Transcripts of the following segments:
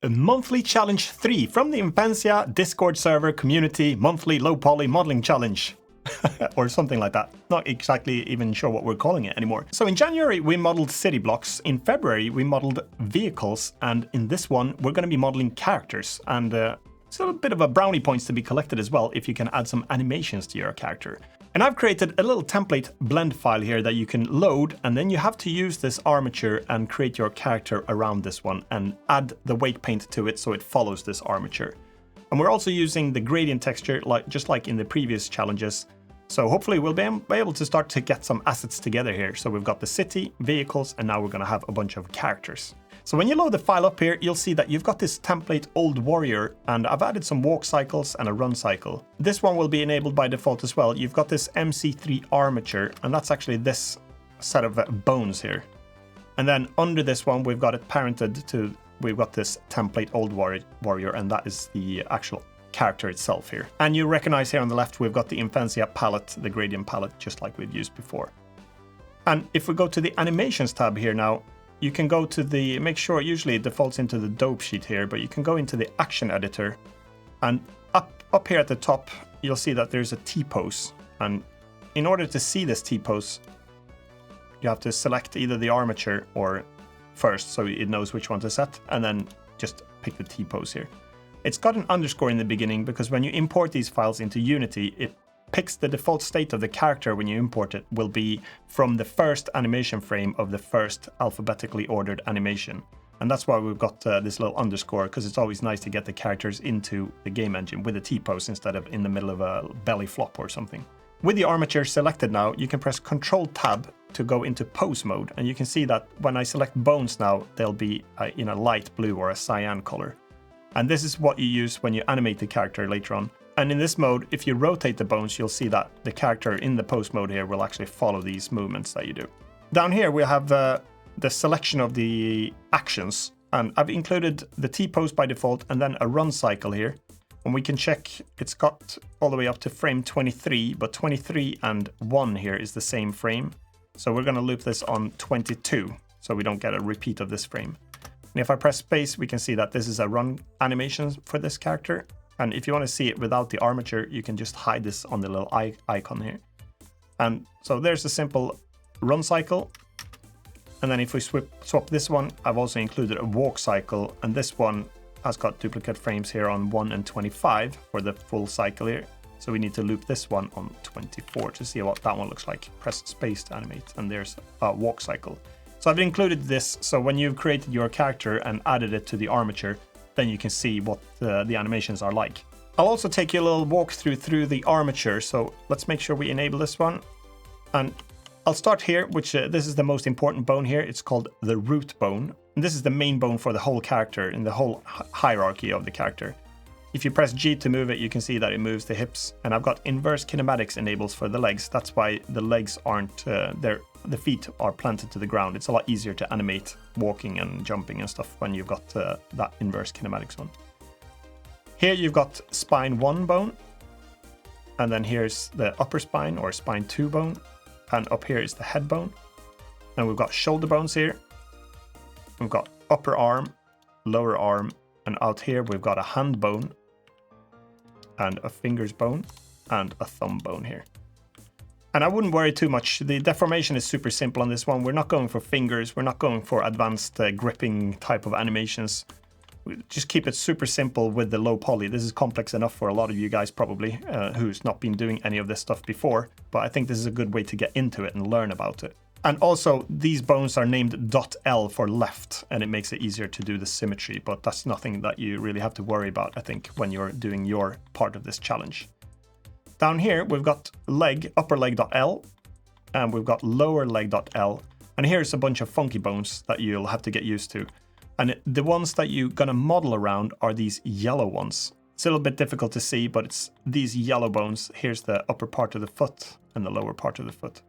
Monthly Challenge 3 from the Imphenzia Discord server community monthly low poly modeling challenge. Or something like that. Not exactly even sure what we're calling it anymore. So in January we modeled city blocks, in February we modeled vehicles, and in this one we're going to be modeling characters. And it's a bit of a brownie points to be collected as well if you can add some animations to your character. And I've created a little template blend file here that you can load, and then you have to use this armature and create your character around this one and add the weight paint to it so it follows this armature. And we're also using the gradient texture just like in the previous challenges. So hopefully we'll be able to start to get some assets together here. So we've got the city, vehicles, and now we're going to have a bunch of characters. So when you load the file up here, you'll see that you've got this template old warrior, and I've added some walk cycles and a run cycle. This one will be enabled by default as well. You've got this MC3 armature, and that's actually this set of bones here. And then under this one, we've got it parented to, we've got this template old warrior, and that is the actual character itself here. And you recognize here on the left, we've got the Imphenzia palette, the gradient palette, just like we've used before. And if we go to the animations tab here now, you can go to the, make sure usually it defaults into the dope sheet here, but you can go into the action editor, and up here at the top, you'll see that there's a T-pose. And in order to see this T-pose, you have to select either the armature or first, so it knows which one to set, and then just pick the T-pose here. It's got an underscore in the beginning because when you import these files into Unity, it picks the default state of the character when you import it will be from the first animation frame of the first alphabetically ordered animation. And that's why we've got this little underscore, because it's always nice to get the characters into the game engine with a T-pose instead of in the middle of a belly flop or something. With the armature selected now, you can press Ctrl-Tab to go into pose mode. And you can see that when I select bones now, they'll be in a light blue or a cyan color. And this is what you use when you animate the character later on. And in this mode, if you rotate the bones, you'll see that the character in the pose mode here will actually follow these movements that you do. Down here, we have the selection of the actions. And I've included the T-pose by default and then a run cycle here. And we can check, it's got all the way up to frame 23, but 23 and 1 here is the same frame. So we're going to loop this on 22, so we don't get a repeat of this frame. And if I press space, we can see that this is a run animation for this character. And if you want to see it without the armature, you can just hide this on the little icon here. And so there's a simple run cycle. And then if we swap this one, I've also included a walk cycle. And this one has got duplicate frames here on 1 and 25 for the full cycle here. So we need to loop this one on 24 to see what that one looks like. Press space to animate, and there's a walk cycle. So I've included this, so when you've created your character and added it to the armature, then you can see what the animations are like. I'll also take you a little walkthrough through the armature, so let's make sure we enable this one. And I'll start here, which this is the most important bone here. It's called the root bone. And this is the main bone for the whole character in the whole hierarchy of the character. If you press G to move it, you can see that it moves the hips. And I've got inverse kinematics enabled for the legs. That's why the legs aren't there. The feet are planted to the ground. It's a lot easier to animate walking and jumping and stuff when you've got that inverse kinematics on. Here you've got spine 1 bone. And then here's the upper spine or spine 2 bone. And up here is the head bone. And we've got shoulder bones here. We've got upper arm, lower arm, and out here we've got a hand bone and a fingers bone and a thumb bone here. And I wouldn't worry too much. The deformation is super simple on this one. We're not going for fingers. We're not going for advanced gripping type of animations. We just keep it super simple with the low poly. This is complex enough for a lot of you guys probably who's not been doing any of this stuff before. But I think this is a good way to get into it and learn about it. And also these bones are named .L for left, and it makes it easier to do the symmetry. But that's nothing that you really have to worry about, I think, when you're doing your part of this challenge. Down here, we've got upper leg.L, and we've got lower leg.L. And here's a bunch of funky bones that you'll have to get used to. And the ones that you're gonna model around are these yellow ones. It's a little bit difficult to see, but it's these yellow bones. Here's the upper part of the foot and the lower part of the foot.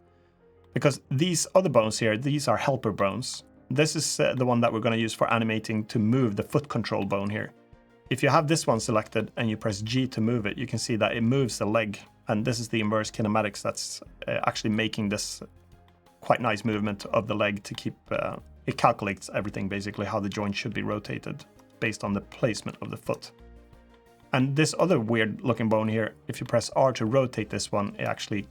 Because these other bones here, these are helper bones. This is the one that we're gonna use for animating to move the foot control bone here. If you have this one selected and you press G to move it, you can see that it moves the leg. And this is the inverse kinematics that's actually making this quite nice movement of the leg to keep, it calculates everything basically, how the joint should be rotated. based on the placement of the foot. And this other weird looking bone here, if you press R to rotate this one, it actually,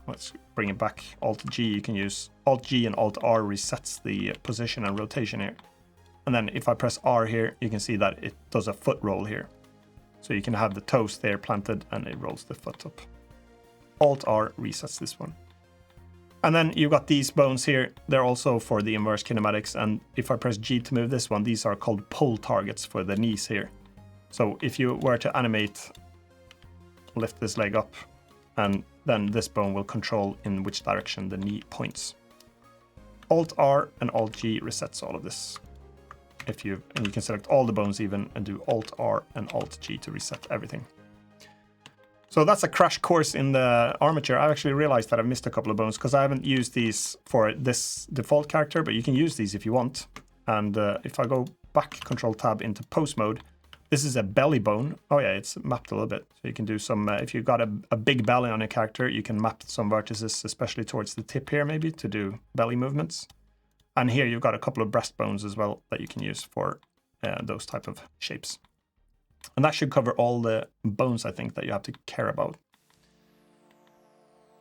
let's bring it back, Alt-G, you can use Alt-G and Alt-R resets the position and rotation here. And then if I press R here, you can see that it does a foot roll here. So you can have the toes there planted and it rolls the foot up. Alt-R resets this one. And then you've got these bones here. They're also for the inverse kinematics. And if I press G to move this one, these are called pull targets for the knees here. So if you were to animate, lift this leg up, and then this bone will control in which direction the knee points. Alt-R and Alt-G resets all of this. And you can select all the bones even and do Alt-R and Alt-G to reset everything. So that's a crash course in the Armature. I actually realized that I've missed a couple of bones because I haven't used these for this default character, but you can use these if you want. And if I go back, Control Tab into pose mode, this is a belly bone. Oh yeah, it's mapped a little bit. So you can do some, if you've got a big belly on your character, you can map some vertices, especially towards the tip here maybe, to do belly movements. And here you've got a couple of breastbones as well that you can use for those type of shapes. And that should cover all the bones, I think, that you have to care about.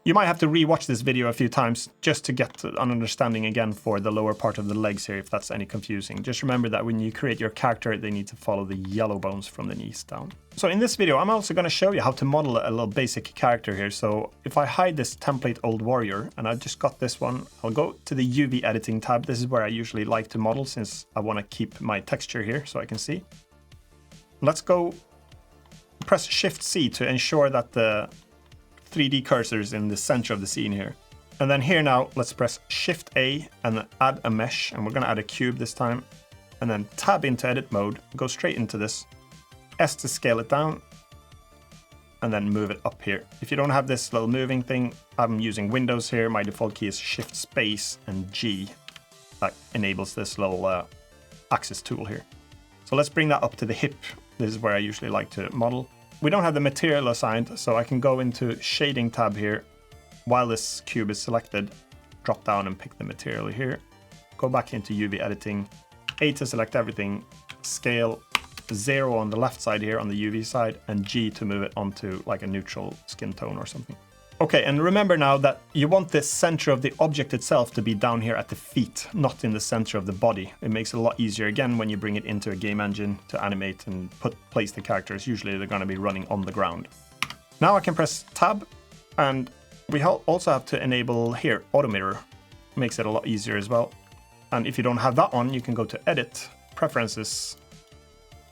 You might have to re-watch this video a few times just to get an understanding again for the lower part of the legs here, if that's any confusing. Just remember that when you create your character, they need to follow the yellow bones from the knees down. So in this video, I'm also going to show you how to model a little basic character here. So if I hide this template old warrior, and I just got this one, I'll go to the UV editing tab. This is where I usually like to model since I want to keep my texture here so I can see. Let's go press Shift C to ensure that the 3D cursor is in the center of the scene here. And then here now, let's press Shift A and add a mesh. And we're going to add a cube this time. And then tab into edit mode, go straight into this. S to scale it down. And then move it up here. If you don't have this little moving thing, I'm using Windows here. My default key is Shift Space and G. That enables this little axis tool here. So let's bring that up to the hip. This is where I usually like to model. We don't have the material assigned, so I can go into Shading tab here. While this cube is selected, drop down and pick the material here. Go back into UV editing, A to select everything, scale 0 on the left side here on the UV side, and G to move it onto like a neutral skin tone or something. Okay, and remember now that you want the center of the object itself to be down here at the feet, not in the center of the body. It makes it a lot easier, again, when you bring it into a game engine to animate and place the characters. Usually they're going to be running on the ground. Now I can press Tab, and we also have to enable here, Auto Mirror. Makes it a lot easier as well. And if you don't have that on, you can go to Edit, Preferences,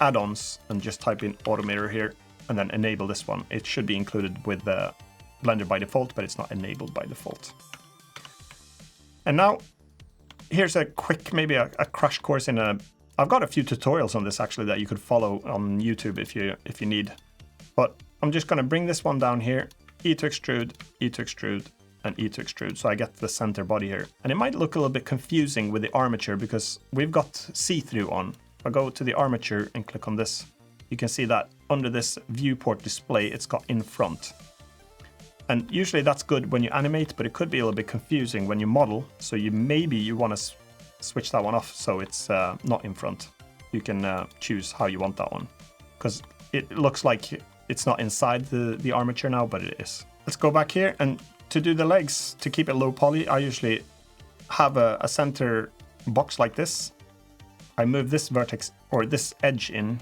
Add-ons, and just type in Auto Mirror here, and then enable this one. It should be included with the Blender by default, but it's not enabled by default. And now, here's a quick, maybe a crash course in I've got a few tutorials on this actually that you could follow on YouTube if you need. But I'm just going to bring this one down here, E to extrude, E to extrude, and E to extrude, so I get the center body here. And it might look a little bit confusing with the armature because we've got see-through on. If I go to the armature and click on this, you can see that under this viewport display, it's got in front. And usually that's good when you animate, but it could be a little bit confusing when you model. So maybe you want to switch that one off so it's not in front. You can choose how you want that one. Because it looks like it's not inside the armature now, but it is. Let's go back here, and to do the legs, to keep it low poly, I usually have a center box like this. I move this vertex or this edge in,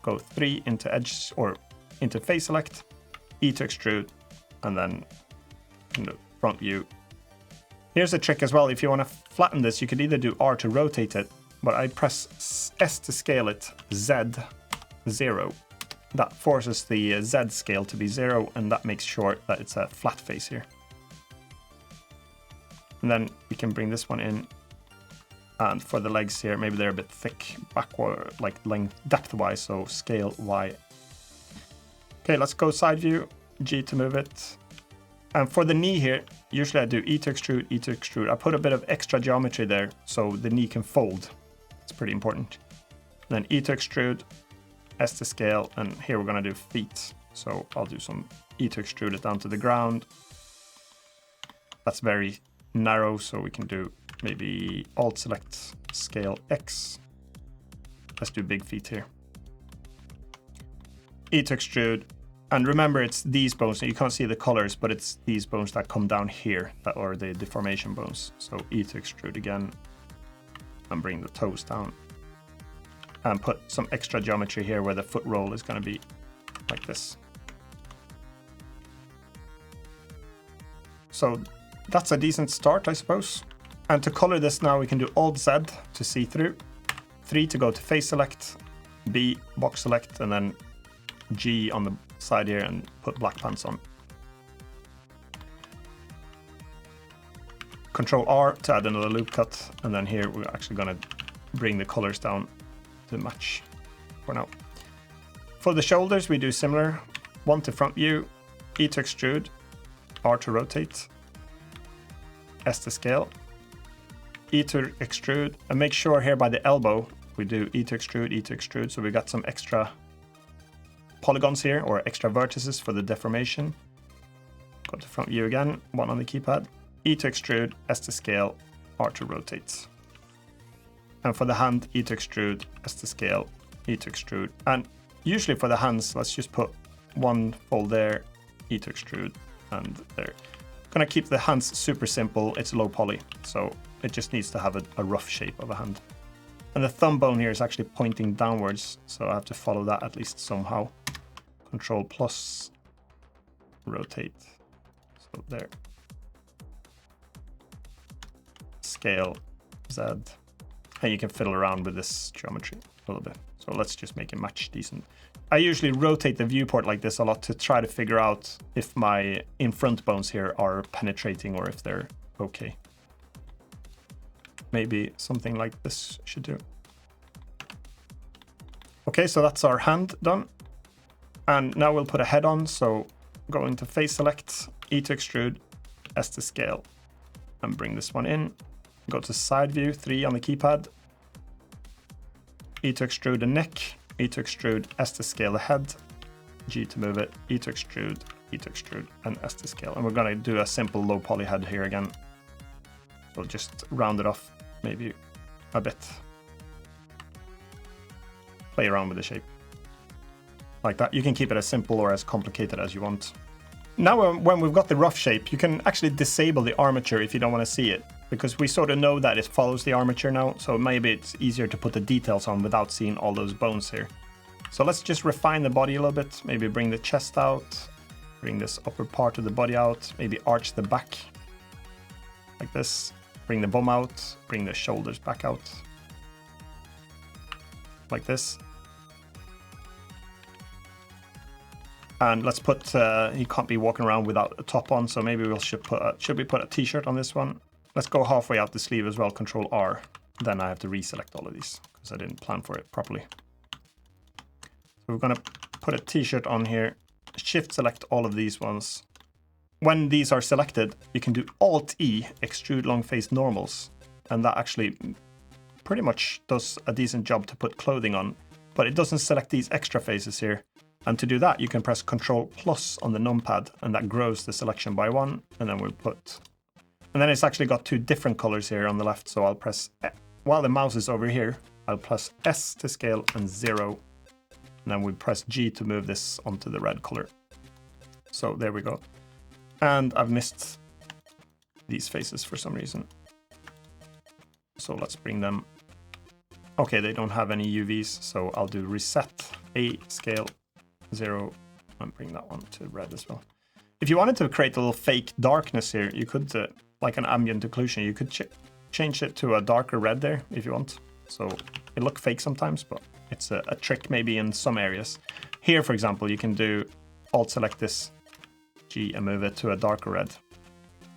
go 3 into edge or into face select, E to extrude, and then in the front view. Here's a trick as well. If you want to flatten this, you could either do R to rotate it, but I press S to scale it, Z 0. That forces the Z scale to be 0, and that makes sure that it's a flat face here. And then we can bring this one in. And for the legs here, maybe they're a bit thick backward, like length, depth-wise, so scale Y. Okay, let's go side view. G to move it. And for the knee here, usually I do E to extrude, E to extrude. I put a bit of extra geometry there so the knee can fold. It's pretty important. Then E to extrude, S to scale, and here we're going to do feet. So I'll do some E to extrude it down to the ground. That's very narrow, so we can do maybe Alt select scale X. let's do big feet here. E to extrude. And remember, it's these bones. You can't see the colors, but it's these bones that come down here that are the deformation bones. So E to extrude again and bring the toes down. And put some extra geometry here where the foot roll is going to be like this. So that's a decent start, I suppose. And to color this now, we can do Alt Z to see through, 3 to go to face select, B box select, and then G on the side here and put black pants on. Control R to add another loop cut, and then here we're actually going to bring the colors down to match for now. For the shoulders, we do similar. 1 to front view, E to extrude, R to rotate, S to scale, E to extrude, and make sure here by the elbow we do E to extrude, so we got some extra polygons here, or extra vertices for the deformation. Go to front view again, 1 on the keypad, E to extrude, S to scale, R to rotate. And for the hand, E to extrude, S to scale, E to extrude. And usually for the hands, let's just put 1 fold there, E to extrude, and there. Gonna keep the hands super simple, it's low poly, so it just needs to have a rough shape of a hand. And the thumb bone here is actually pointing downwards, so I have to follow that at least somehow. Control plus, rotate, so there. Scale, Z, and you can fiddle around with this geometry a little bit. So let's just make it match decent. I usually rotate the viewport like this a lot to try to figure out if my in front bones here are penetrating or if they're okay. Maybe something like this should do. Okay, so that's our hand done. And now we'll put a head on, so go into face select, E to extrude, S to scale, and bring this one in. Go to side view, 3 on the keypad, E to extrude the neck, E to extrude, S to scale the head, G to move it, E to extrude, and S to scale. And we're gonna do a simple low poly head here again. We'll just round it off maybe a bit. Play around with the shape. Like that. You can keep it as simple or as complicated as you want. Now when we've got the rough shape, you can actually disable the armature if you don't want to see it, because we sort of know that it follows the armature now, so maybe it's easier to put the details on without seeing all those bones here. So let's just refine the body a little bit, maybe bring the chest out, bring this upper part of the body out, maybe arch the back like this, bring the bum out, bring the shoulders back out like this. And let's put, he can't be walking around without a top on, so maybe should we put a t-shirt on this one? Let's go halfway out the sleeve as well, Control R. Then I have to reselect all of these, because I didn't plan for it properly. So we're gonna put a t-shirt on here, shift select all of these ones. When these are selected, you can do Alt-E, extrude long face normals. And that actually pretty much does a decent job to put clothing on, but it doesn't select these extra faces here. And to do that, you can press Control plus on the numpad, and that grows the selection by 1. And then we'll put, and then it's actually got 2 different colors here on the left. So I'll press, while the mouse is over here, I'll press S to scale and 0. And then we press G to move this onto the red color. So there we go. And I've missed these faces for some reason. So let's bring them. Okay, they don't have any UVs, so I'll do reset, A, scale, 0, and bring that one to red as well. If you wanted to create a little fake darkness here, you could, like an ambient occlusion, you could change it to a darker red there if you want. So it looks fake sometimes, but it's a trick maybe in some areas. Here, for example, you can do Alt select this, G, and move it to a darker red.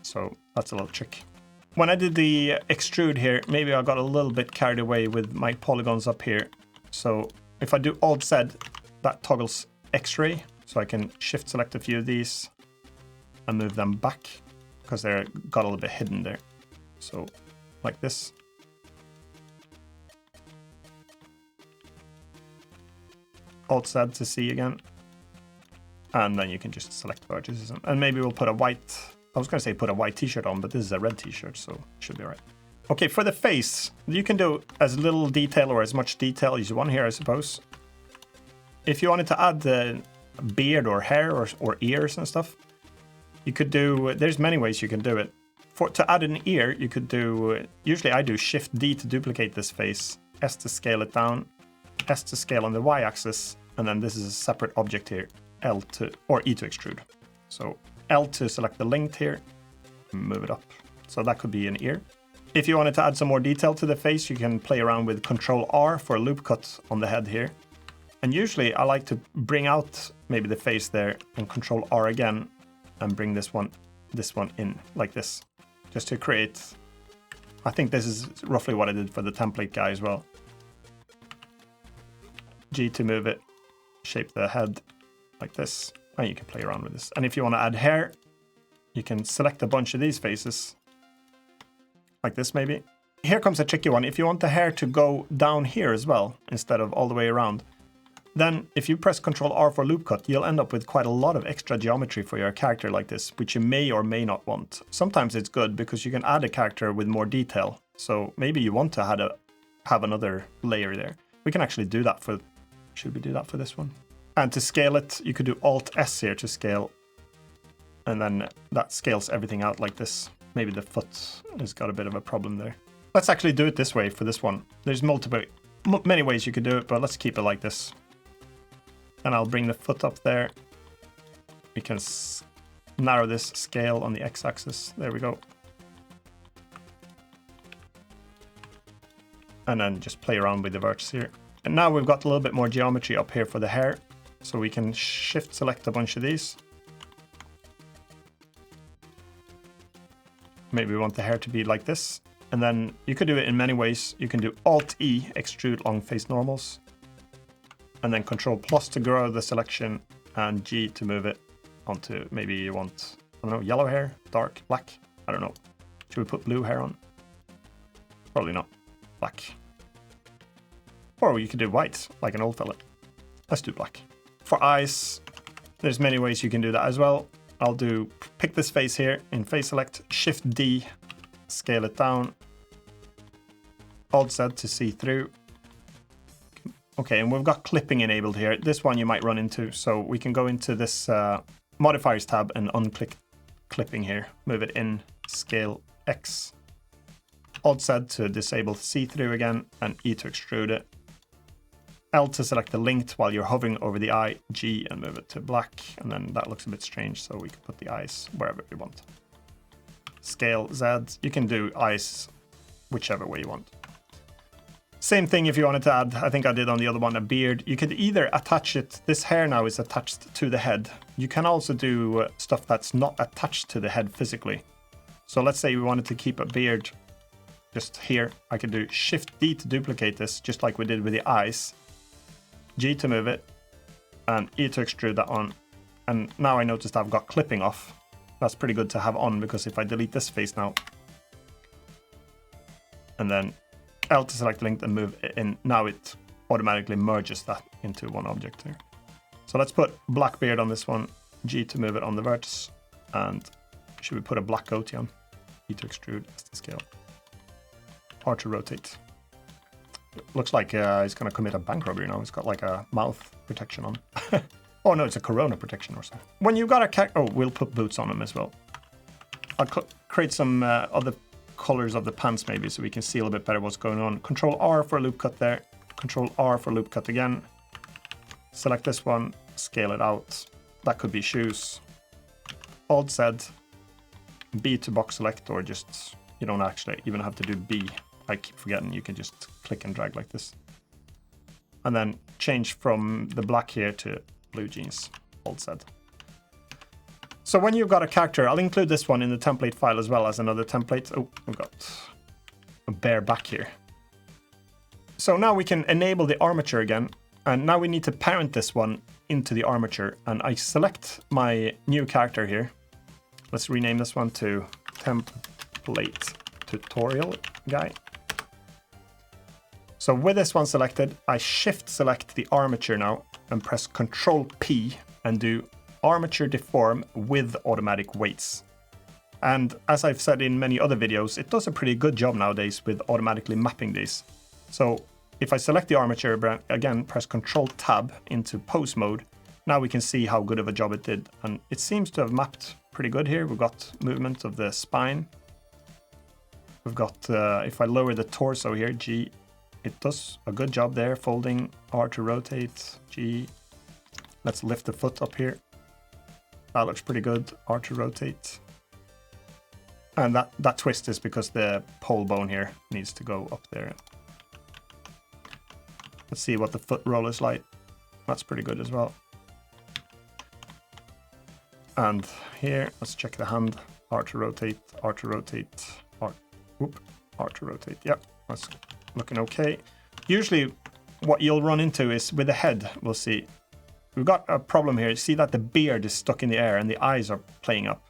So that's a little trick. When I did the extrude here, maybe I got a little bit carried away with my polygons up here. So if I do Alt Z, that toggles X-ray, so I can shift select a few of these and move them back because they're got a little bit hidden there. So like this. Alt Z to see again. And then you can just select vertices. And maybe we'll put a white, I was going to say put a white t-shirt on, but this is a red t-shirt, so it should be all right. Okay, for the face, you can do as little detail or as much detail as you want here, I suppose. If you wanted to add beard or hair or ears and stuff, you could do, there's many ways you can do it. To add an ear, you could do, usually I do Shift D to duplicate this face, S to scale it down, S to scale on the Y-axis, and then this is a separate object here, L to, or E to extrude. So L to select the length here, move it up. So that could be an ear. If you wanted to add some more detail to the face, you can play around with Control R for a loop cut on the head here. And usually I like to bring out maybe the face there and Control R again and bring this one in like this, just to create, I think this is roughly what I did for the template guy as well. G to move it, shape the head like this, and you can play around with this. And if you want to add hair, you can select a bunch of these faces, like this maybe. Here comes a tricky one. If you want the hair to go down here as well, instead of all the way around, then if you press Ctrl R for loop cut, you'll end up with quite a lot of extra geometry for your character like this, which you may or may not want. Sometimes it's good because you can add a character with more detail. So maybe you want to have another layer there. We can actually do that for, should we do that for this one? And to scale it, you could do Alt S here to scale. And then that scales everything out like this. Maybe the foot has got a bit of a problem there. Let's actually do it this way for this one. There's many ways you could do it, but let's keep it like this. And I'll bring the foot up there. We can narrow this scale on the X-axis. There we go. And then just play around with the vertex here. And now we've got a little bit more geometry up here for the hair. So we can shift select a bunch of these. Maybe we want the hair to be like this. And then you could do it in many ways. You can do Alt-E, extrude long face normals. And then Control plus to grow the selection and G to move it onto, maybe you want, I don't know, yellow hair, dark, black, I don't know. Should we put blue hair on? Probably not. Black. Or you could do white, like an old fella. Let's do black. For eyes, there's many ways you can do that as well. I'll pick this face here in face select, Shift D, scale it down, Alt Z to see through. Okay, and we've got clipping enabled here. This one you might run into, so we can go into this modifiers tab and unclick clipping here. Move it in, scale X. Alt Z to disable see-through again, and E to extrude it. L to select the length while you're hovering over the eye, G and move it to black, and then that looks a bit strange, so we can put the eyes wherever we want. Scale Z, you can do eyes whichever way you want. Same thing if you wanted to add, I think I did on the other one, a beard. You could either attach it, this hair now is attached to the head. You can also do stuff that's not attached to the head physically. So let's say we wanted to keep a beard just here. I could do Shift D to duplicate this, just like we did with the eyes. G to move it, and E to extrude that on. And now I noticed I've got clipping off. That's pretty good to have on, because if I delete this face now, and then L to select length and move it in, now it automatically merges that into one object here. So let's put black beard on this one, G to move it on the vertex, and should we put a black goatee on? E to extrude, S to scale. R to rotate. Looks like he's going to commit a bank robbery now. He's got like a mouth protection on. Oh no, it's a corona protection or something. When you've got a oh, we'll put boots on him as well. I'll create some other colors of the pants maybe so we can see a little bit better what's going on. Control R for a loop cut there. Control R for a loop cut again. Select this one, scale it out. That could be shoes. Alt Z, B to box select, or just, you don't actually even have to do B. I keep forgetting, you can just click and drag like this. And then change from the black here to blue jeans, Alt Z. So when you've got a character, I'll include this one in the template file as well as another template. Oh, we've got a bare back here. So now we can enable the armature again. And now we need to parent this one into the armature. And I select my new character here. Let's rename this one to template tutorial guy. So with this one selected, I shift select the armature now and press Control P and do armature deform with automatic weights. And as I've said in many other videos, it does a pretty good job nowadays with automatically mapping these. So if I select the armature, again, press Control Tab into pose mode, now we can see how good of a job it did. And it seems to have mapped pretty good here. We've got movement of the spine. We've got, if I lower the torso here, G, it does a good job there. Folding, R to rotate, G. Let's lift the foot up here. That looks pretty good, R to rotate. And that twist is because the pole bone here needs to go up there. Let's see what the foot roll is like. That's pretty good as well. And here, let's check the hand. R to rotate, R to rotate, R to rotate. Yep, that's looking okay. Usually what you'll run into is with the head, we'll see. We've got a problem here. See that the beard is stuck in the air and the eyes are playing up.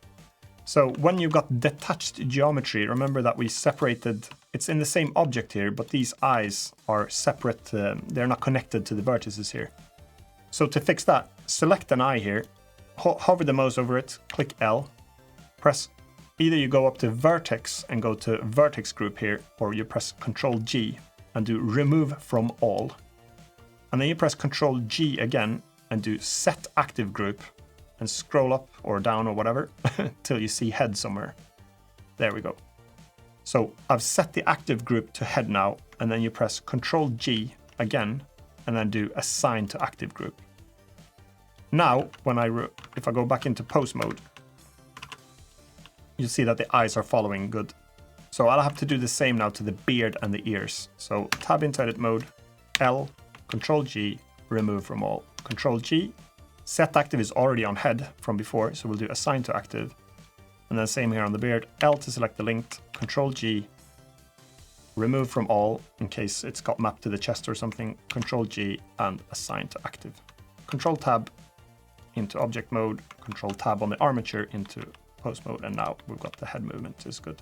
So when you've got detached geometry, remember that we separated, it's in the same object here, but these eyes are separate, they're not connected to the vertices here. So to fix that, select an eye here, hover the mouse over it, click L, press, either you go up to vertex and go to vertex group here, or you press Ctrl G and do remove from all. And then you press Ctrl G again and do set active group. And scroll up or down or whatever till you see head somewhere. There we go. So I've set the active group to head now, and then you press Ctrl G again, and then do assign to active group. Now, when if I go back into pose mode, you see that the eyes are following good. So I'll have to do the same now to the beard and the ears. So tab into edit mode, L, Ctrl G, remove from all, Ctrl G. Set active is already on head from before, so we'll do assign to active. And then same here on the beard, L to select the linked, Ctrl G, remove from all in case it's got mapped to the chest or something, Ctrl G and assign to active. Control tab into object mode, Control tab on the armature into pose mode, and now we've got the head movement is good.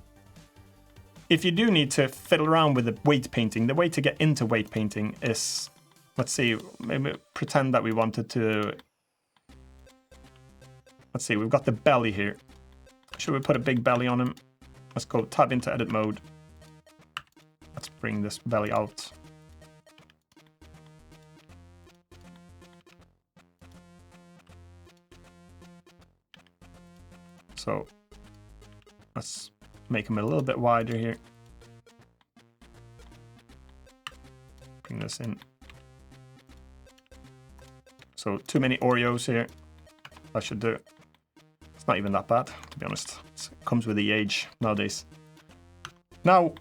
If you do need to fiddle around with the weight painting, the way to get into weight painting is, let's see, maybe pretend that we wanted to. Let's see, we've got the belly here. Should we put a big belly on him? Let's go tab into edit mode. Let's bring this belly out. So let's make him a little bit wider here. Bring this in. So too many Oreos here. I should do it. It's not even that bad, to be honest. It comes with the age nowadays. Now,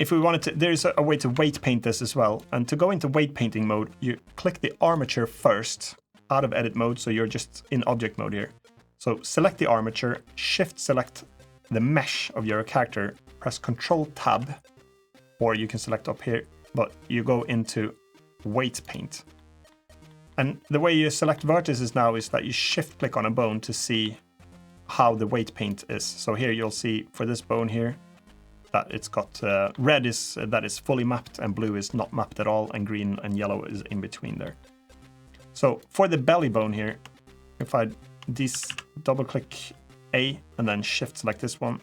if we wanted to, there's a way to weight paint this as well. And to go into weight painting mode, you click the armature first out of edit mode, so you're just in object mode here. So select the armature, shift select the mesh of your character, press Control Tab, or you can select up here, but you go into weight paint. And the way you select vertices now is that you shift click on a bone to see how the weight paint is. So here you'll see for this bone here that it's got red is that is fully mapped and blue is not mapped at all, and green and yellow is in between there. So for the belly bone here, if I double click A and then shift select this one,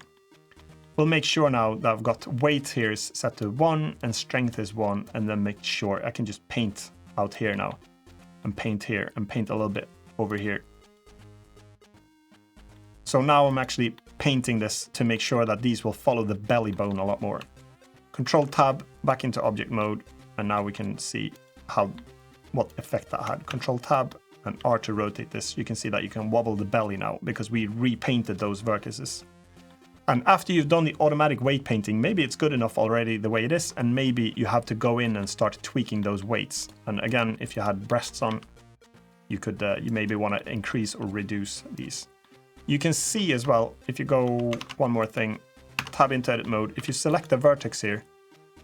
we'll make sure now that I've got weight here is set to 1 and strength is 1, and then make sure I can just paint out here now and paint here and paint a little bit over here. So now I'm actually painting this to make sure that these will follow the belly bone a lot more. Control Tab back into object mode, and now we can see what effect that had. Control Tab and R to rotate this. You can see that you can wobble the belly now because we repainted those vertices. And after you've done the automatic weight painting, maybe it's good enough already the way it is, and maybe you have to go in and start tweaking those weights. And again, if you had breasts on, you could you maybe want to increase or reduce these. You can see as well, if you go one more thing, tab into edit mode, if you select the vertex here,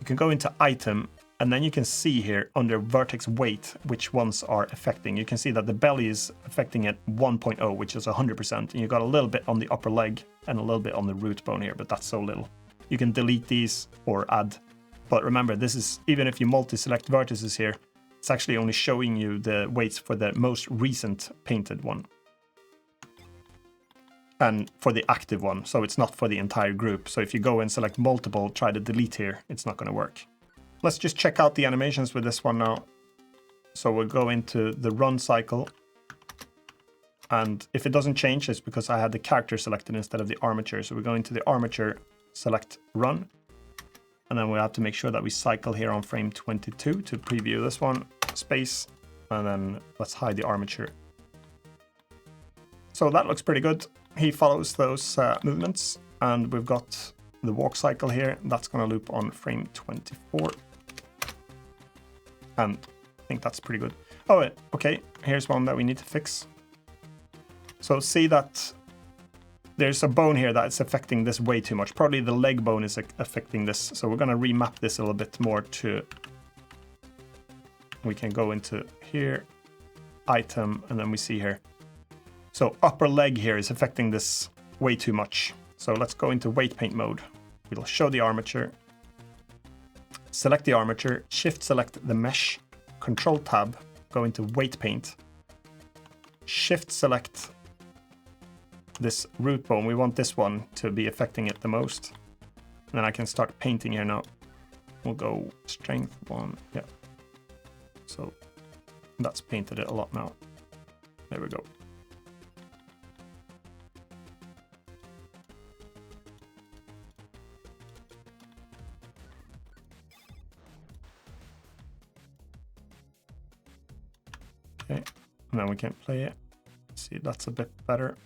you can go into item, and then you can see here under vertex weight which ones are affecting. You can see that the belly is affecting at 1.0, which is 100%, and you got a little bit on the upper leg and a little bit on the root bone here, but that's so little. You can delete these or add. But remember, this is, even if you multi-select vertices here, it's actually only showing you the weights for the most recent painted one. and for the active one, so it's not for the entire group. So if you go and select multiple, try to delete here, it's not going to work. Let's just check out the animations with this one now. So we'll go into the run cycle. And if it doesn't change, it's because I had the character selected instead of the armature. So we go into the armature, select run. And then we have to make sure that we cycle here on frame 22 to preview this one, space. And then let's hide the armature. So that looks pretty good. He follows those movements. And we've got the walk cycle here. That's going to loop on frame 24. And I think that's pretty good. Oh, okay. Here's one that we need to fix. So see that there's a bone here that's affecting this way too much. Probably the leg bone is affecting this. So we're going to remap this a little bit more to... We can go into here, item, and then we see here. So upper leg here is affecting this way too much. So let's go into weight paint mode. We'll show the armature. Select the armature, shift select the mesh, control tab, go into weight paint. Shift select this root bone. We want this one to be affecting it the most. And then I can start painting here now. We'll go strength 1. Yeah. So that's painted it a lot now. There we go. Okay, and then we can play it. See, that's a bit better.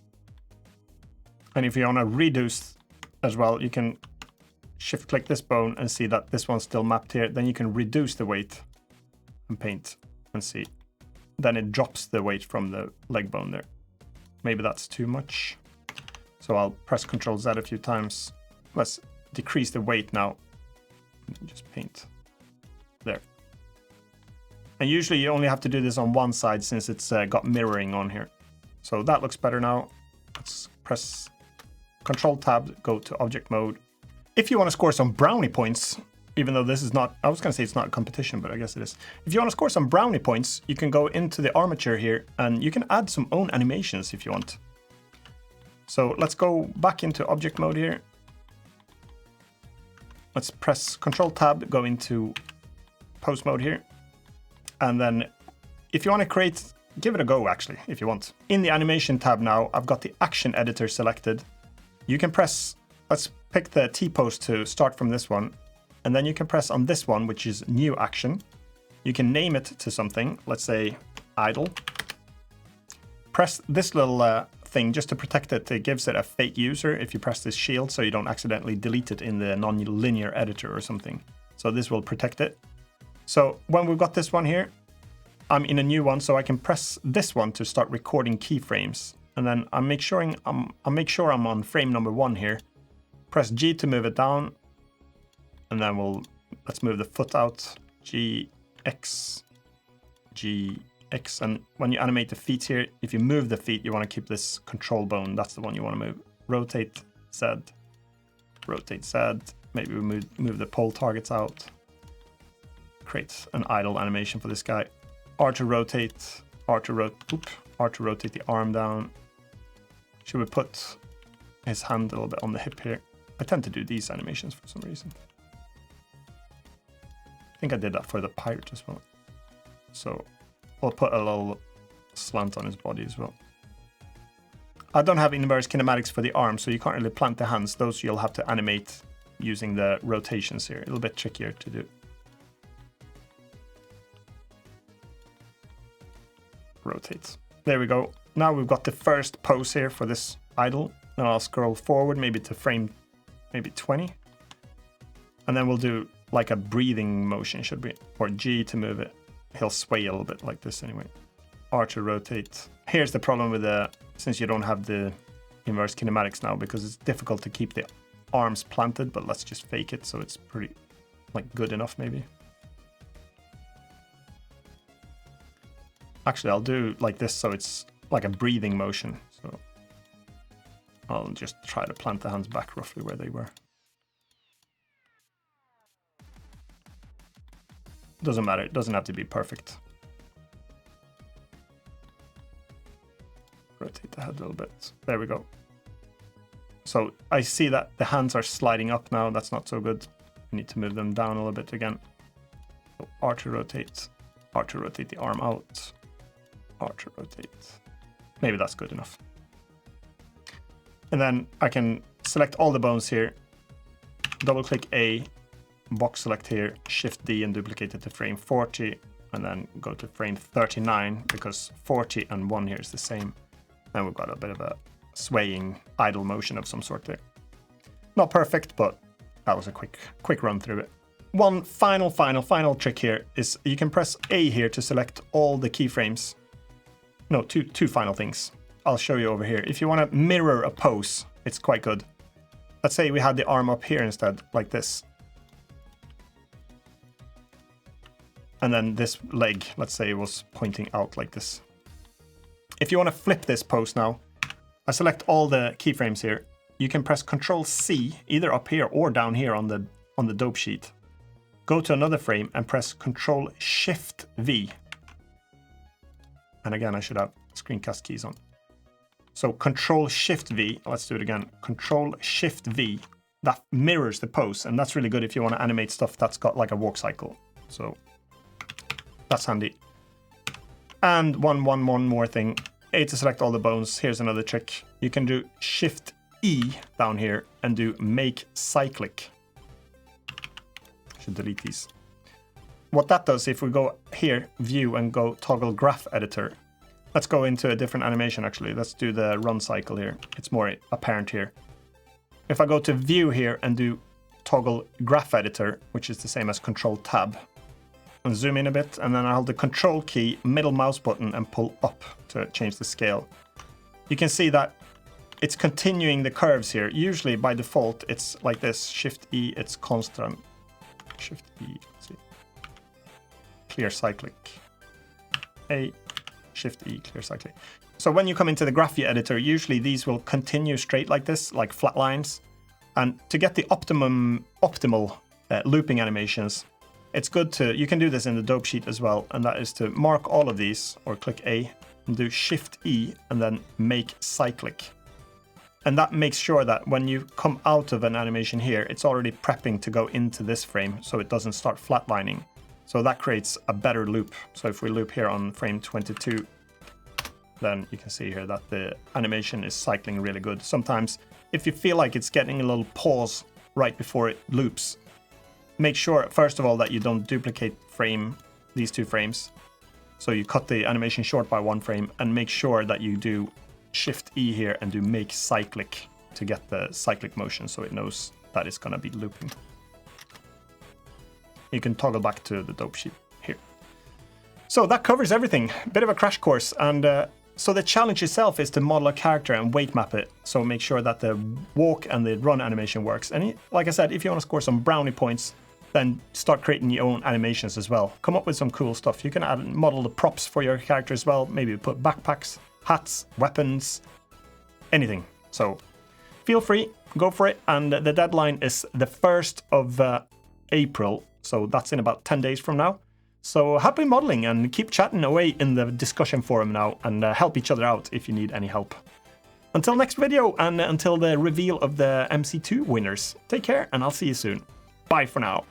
And if you want to reduce as well, you can shift click this bone and see that this one's still mapped here. Then you can reduce the weight and paint and see. Then it drops the weight from the leg bone there. Maybe that's too much. So I'll press Ctrl Z a few times. Let's decrease the weight now. Just paint there. And usually you only have to do this on one side since it's got mirroring on here. So that looks better now. Let's press Control Tab, go to object mode. If you want to score some brownie points, even though this is not, I was going to say it's not a competition, but I guess it is. If you want to score some brownie points, you can go into the armature here and you can add some own animations if you want. So let's go back into object mode here. Let's press Control Tab, go into pose mode here. And then if you want to create, give it a go actually, if you want. In the animation tab now, I've got the action editor selected. You can press, let's pick the T-pose to start from this one. And then you can press on this one, which is new action. You can name it to something, let's say idle. Press this little thing just to protect it. It gives it a fake user if you press this shield so you don't accidentally delete it in the non-linear editor or something. So this will protect it. So when we've got this one here, I'm in a new one, so I can press this one to start recording keyframes. And then I'll make sure I'm on frame number 1 here. Press G to move it down. And then let's move the foot out. G, X, G, X. And when you animate the feet here, if you move the feet, you want to keep this control bone. That's the one you want to move. Rotate Z. Rotate Z. Maybe we move the pole targets out. Create an idle animation for this guy. R to rotate. R to rotate the arm down. Should we put his hand a little bit on the hip here? I tend to do these animations for some reason. I think I did that for the pirate as well. So I'll put a little slant on his body as well. I don't have inverse kinematics for the arm, so you can't really plant the hands. Those you'll have to animate using the rotations here. A little bit trickier to do. Rotate. There we go. Now we've got the first pose here for this idle. Then I'll scroll forward maybe to frame maybe 20. And then we'll do like a breathing motion, should we? Or G to move it. He'll sway a little bit like this anyway. R to rotate. Here's the problem with since you don't have the inverse kinematics now, because it's difficult to keep the arms planted, but let's just fake it so it's pretty like good enough maybe. Actually, I'll do like this so it's like a breathing motion. So I'll just try to plant the hands back roughly where they were. Doesn't matter, it doesn't have to be perfect. Rotate the head a little bit. There we go. So I see that the hands are sliding up now. That's not so good. I need to move them down a little bit again. So R to rotate the arm out, R to rotate. Maybe that's good enough. And then I can select all the bones here, double click A, box select here, Shift D and duplicate it to frame 40, and then go to frame 39 because 40 and 1 here is the same. And we've got a bit of a swaying idle motion of some sort there. Not perfect, but that was a quick run through it. One final trick here is you can press A here to select all the keyframes. No, two final things. I'll show you over here. If you want to mirror a pose, it's quite good. Let's say we had the arm up here instead, like this. And then this leg, let's say, was pointing out like this. If you want to flip this pose now, I select all the keyframes here. You can press Ctrl C either up here or down here on the dope sheet. Go to another frame and press Ctrl Shift V. And again, I should have screencast keys on. So Ctrl Shift V, let's do it again. Ctrl Shift V, that mirrors the pose. And that's really good if you want to animate stuff that's got like a walk cycle. So that's handy. And one more thing. A to select all the bones. Here's another trick. You can do Shift E down here and do Make Cyclic. Should delete these. What that does, if we go here, View, and go Toggle Graph Editor. Let's go into a different animation actually. Let's do the run cycle here. It's more apparent here. If I go to View here and do Toggle Graph Editor, which is the same as Control Tab, and zoom in a bit, and then I hold the Control key, middle mouse button, and pull up to change the scale. You can see that it's continuing the curves here. Usually by default, it's like this. Shift E, it's constant. Shift E, let's see. Clear cyclic. A, Shift E, clear cyclic. So when you come into the Graphy editor, usually these will continue straight like this, like flat lines. And to get the optimal looping animations, it's good to, you can do this in the dope sheet as well, and that is to mark all of these, or click A, and do Shift E, and then Make Cyclic. And that makes sure that when you come out of an animation here, it's already prepping to go into this frame, so it doesn't start flatlining. So that creates a better loop. So if we loop here on frame 22, then you can see here that the animation is cycling really good. Sometimes, if you feel like it's getting a little pause right before it loops, make sure, first of all, that you don't duplicate these two frames. So you cut the animation short by one frame, and make sure that you do Shift E here and do Make Cyclic to get the cyclic motion so it knows that it's going to be looping. You can toggle back to the dope sheet here. So that covers everything. Bit of a crash course. And so the challenge itself is to model a character and weight map it. So make sure that the walk and the run animation works. And like I said, if you want to score some brownie points, then start creating your own animations as well. Come up with some cool stuff. You can model the props for your character as well. Maybe put backpacks, hats, weapons, anything. So feel free, go for it. And the deadline is the 1st of April. So that's in about 10 days from now. So happy modeling, and keep chatting away in the discussion forum now, and help each other out if you need any help. Until next video, and until the reveal of the MC2 winners, take care, and I'll see you soon. Bye for now.